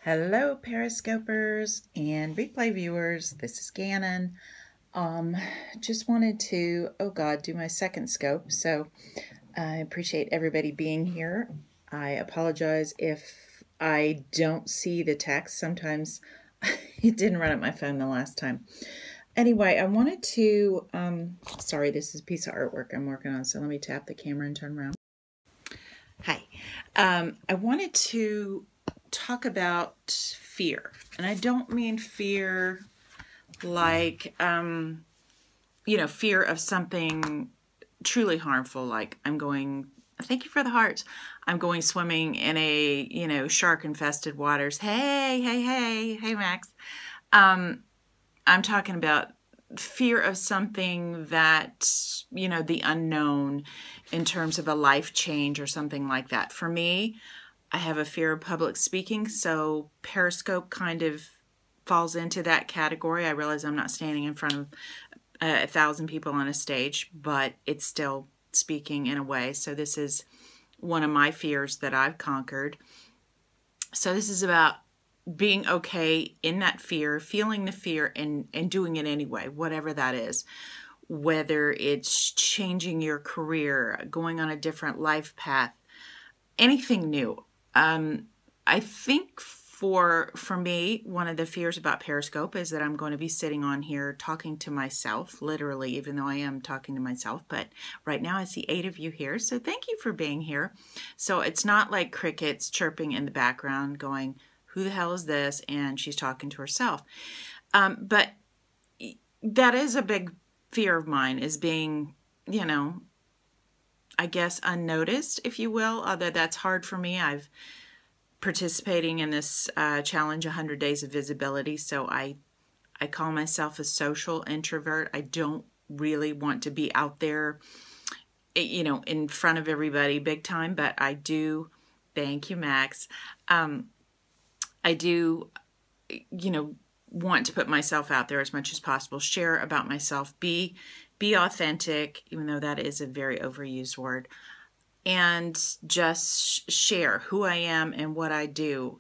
Hello, Periscopers and replay viewers. This is Gannon. Just wanted to, do my second scope. So I appreciate everybody being here. I apologize if I don't see the text. Sometimes it didn't run up my phone the last time. Anyway, I wanted to, sorry, this is a piece of artwork I'm working on. So let me tap the camera and turn around. Hi. I wanted to talk about fear, and I don't mean fear like fear of something truly harmful, like thank you for the hearts, I'm going swimming in a shark infested waters. Hey Max. I'm talking about fear of something that the unknown, in terms of a life change or something like that. For me, I have a fear of public speaking, so Periscope kind of falls into that category. I realize I'm not standing in front of 1,000 people on a stage, but it's still speaking in a way. So this is one of my fears that I've conquered. So this is about being okay in that fear, feeling the fear, and doing it anyway, whatever that is. Whether it's changing your career, going on a different life path, anything new. I think for me, one of the fears about Periscope is that I'm going to be sitting on here talking to myself, literally, even though I am talking to myself. But right now I see 8 of you here, so thank you for being here. So it's not like crickets chirping in the background going, who the hell is this? And she's talking to herself. But that is a big fear of mine, is being, I guess, unnoticed, if you will, although that's hard for me. I've participating in this challenge, 100 Days of Visibility, so I call myself a social introvert. I don't really want to be out there, in front of everybody big time, but I do, thank you, Max, I do, want to put myself out there as much as possible, share about myself, be authentic, even though that is a very overused word, and just share who I am and what I do.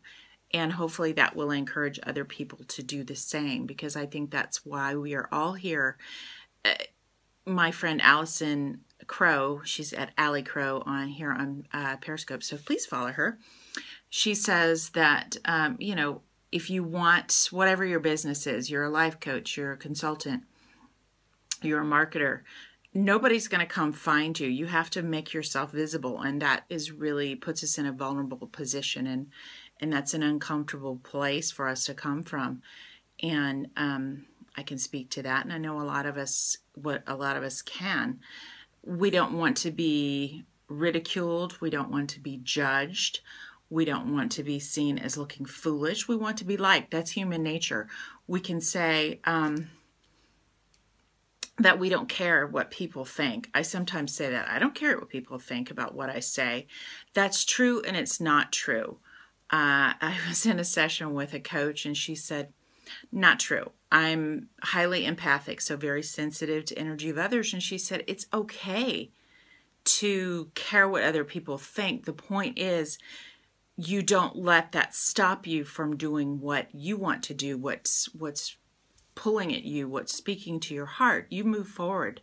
And hopefully that will encourage other people to do the same, because I think that's why we are all here. My friend Allison Crow, she's at Allie Crow on Periscope, so please follow her. She says that, if you want, whatever your business is, you're a life coach, you're a consultant, you're a marketer, nobody's going to come find you. You have to make yourself visible, and that is really puts us in a vulnerable position, and that's an uncomfortable place for us to come from. And I can speak to that, and I know a lot of us can. We don't want to be ridiculed. We don't want to be judged. We don't want to be seen as looking foolish. We want to be liked. That's human nature. We can say that we don't care what people think. I sometimes say that. I don't care what people think about what I say. That's true, and it's not true. I was in a session with a coach, and she said, not true. I'm highly empathic, so very sensitive to energy of others. And she said, it's okay to care what other people think. The point is, you don't let that stop you from doing what you want to do, what's pulling at you, what's speaking to your heart. You move forward.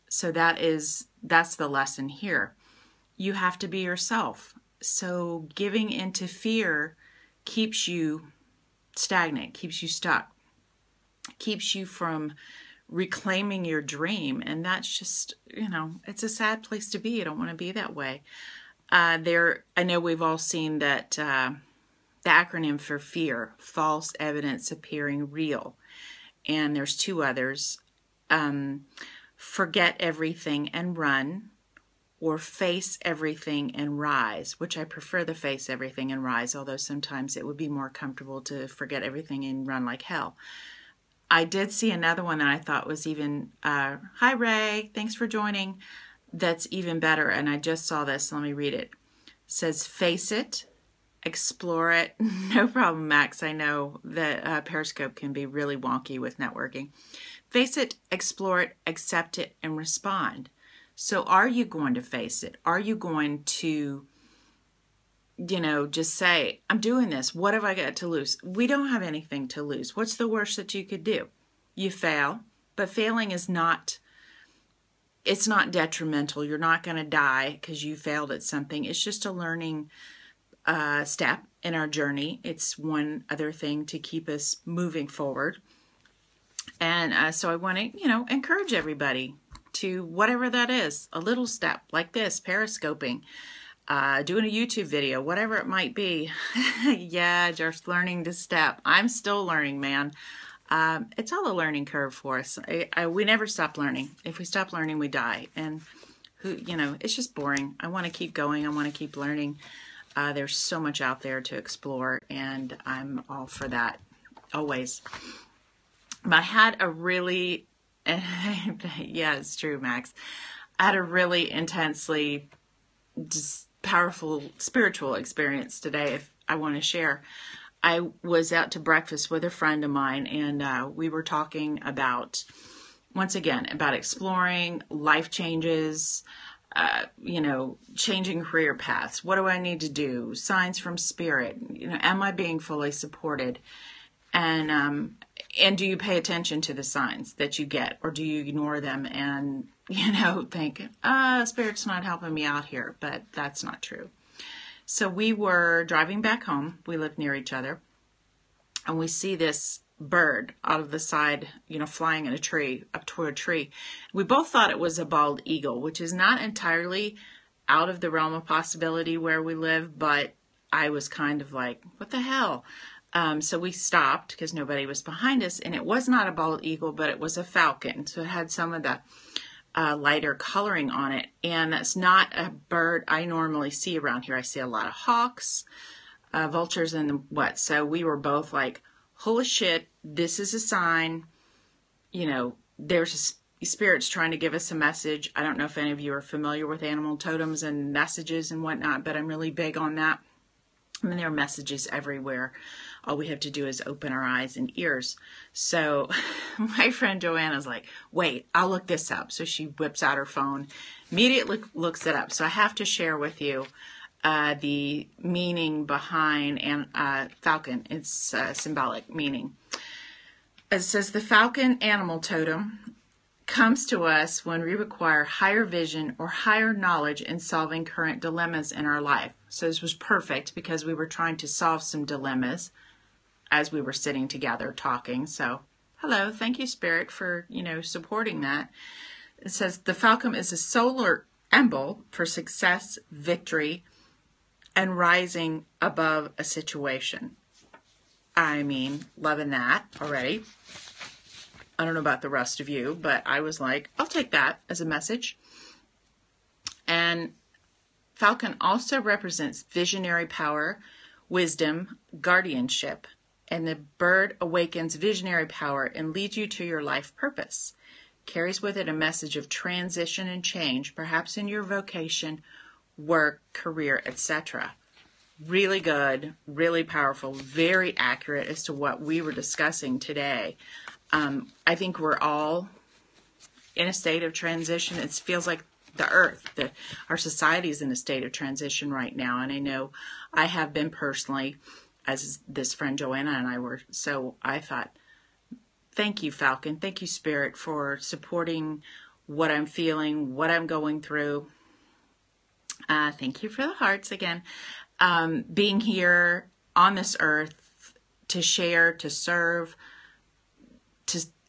So that's the lesson here. You have to be yourself. So giving into fear keeps you stagnant, keeps you stuck, keeps you from reclaiming your dream. And that's just, it's a sad place to be. I don't want to be that way. I know we've all seen that the acronym for fear, false evidence appearing real. And there's 2 others, forget everything and run, or face everything and rise, which I prefer the face everything and rise, although sometimes it would be more comfortable to forget everything and run like hell. I did see another one that I thought was even, hi Ray, thanks for joining, that's even better, and I just saw this, let me read it. It says, face it, explore it. No problem, Max. I know that Periscope can be really wonky with networking. Face it, explore it, accept it, and respond. So are you going to face it? Are you going to just say, I'm doing this. What have I got to lose? We don't have anything to lose. What's the worst that you could do? You fail, but failing is not, it's not detrimental. You're not going to die because you failed at something. It's just a learning step in our journey. It's one other thing to keep us moving forward. And so I want to, encourage everybody to whatever that is, a little step like this, periscoping, doing a YouTube video, whatever it might be. Yeah, just learning to step. I'm still learning, man. It's all a learning curve for us. We never stop learning. If we stop learning, we die. And it's just boring. I want to keep going. I want to keep learning. There's so much out there to explore, and I'm all for that, always. But I had a really, yeah, it's true, Max. I had a really intensely just powerful spiritual experience today, if I want to share. I was out to breakfast with a friend of mine, and we were talking about, once again, about exploring life changes, changing career paths. What do I need to do? Signs from spirit. Am I being fully supported? And do you pay attention to the signs that you get, or do you ignore them and, think, spirit's not helping me out here? But that's not true. So we were driving back home. We live near each other. And we see this bird out of the side, flying in a tree, up toward a tree. We both thought it was a bald eagle, which is not entirely out of the realm of possibility where we live, but I was kind of like, what the hell? So we stopped because nobody was behind us, and it was not a bald eagle, but it was a falcon. So it had some of the lighter coloring on it, and that's not a bird I normally see around here. I see a lot of hawks, vultures, and what. So we were both like, holy shit, this is a sign. There's spirits trying to give us a message. I don't know if any of you are familiar with animal totems and messages and whatnot, but I'm really big on that. I mean, there are messages everywhere. All we have to do is open our eyes and ears. So my friend Joanna's like, wait, I'll look this up. So she whips out her phone, immediately looks it up. So I have to share with you the meaning behind falcon. It's symbolic meaning. It says the falcon animal totem comes to us when we require higher vision or higher knowledge in solving current dilemmas in our life. So this was perfect because we were trying to solve some dilemmas as we were sitting together talking. So hello, thank you, Spirit, for, supporting that. It says the falcon is a solar symbol for success, victory, and rising above a situation. I mean, loving that already. I don't know about the rest of you, but I was like, I'll take that as a message. And falcon also represents visionary power, wisdom, guardianship, and the bird awakens visionary power and leads you to your life purpose. Carries with it a message of transition and change, perhaps in your vocation, work, career, etc. Really good, really powerful, very accurate as to what we were discussing today. I think we're all in a state of transition. It feels like the earth, our society is in a state of transition right now. And I know I have been personally, as this friend Joanna and I were. So I thought, thank you, Falcon. Thank you, Spirit, for supporting what I'm feeling, what I'm going through. Thank you for the hearts again. Being here on this earth to share, to serve,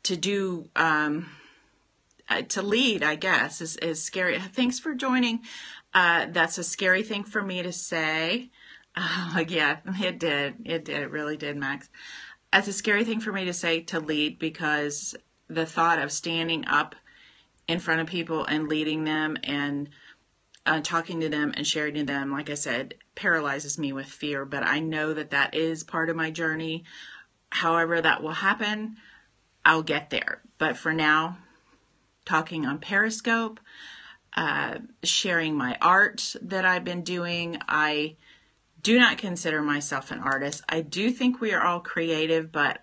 to do, to lead, I guess, is scary. Thanks for joining. That's a scary thing for me to say. Yeah, it did. It really did, Max. That's a scary thing for me to say, to lead, because the thought of standing up in front of people and leading them and talking to them and sharing to them, like I said, paralyzes me with fear. But I know that that is part of my journey. However that will happen, I'll get there. But for now, talking on Periscope, sharing my art that I've been doing. I do not consider myself an artist. I do think we are all creative, but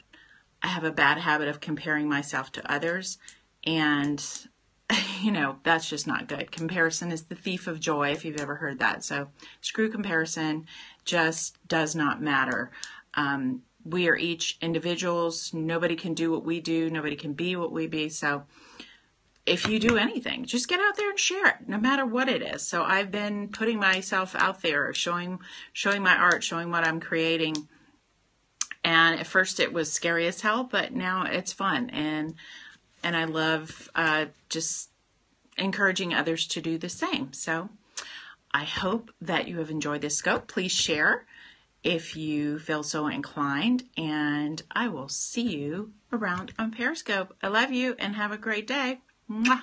I have a bad habit of comparing myself to others. And that's just not good. Comparison is the thief of joy, if you've ever heard that. So screw comparison, just does not matter. We are each individuals. Nobody can do what we do. Nobody can be what we be. So if you do anything, just get out there and share it, no matter what it is. So I've been putting myself out there, showing my art, showing what I'm creating. And at first it was scary as hell, but now it's fun. And I love just encouraging others to do the same. So I hope that you have enjoyed this scope. Please share if you feel so inclined, and I will see you around on Periscope. I love you and have a great day. Mwah.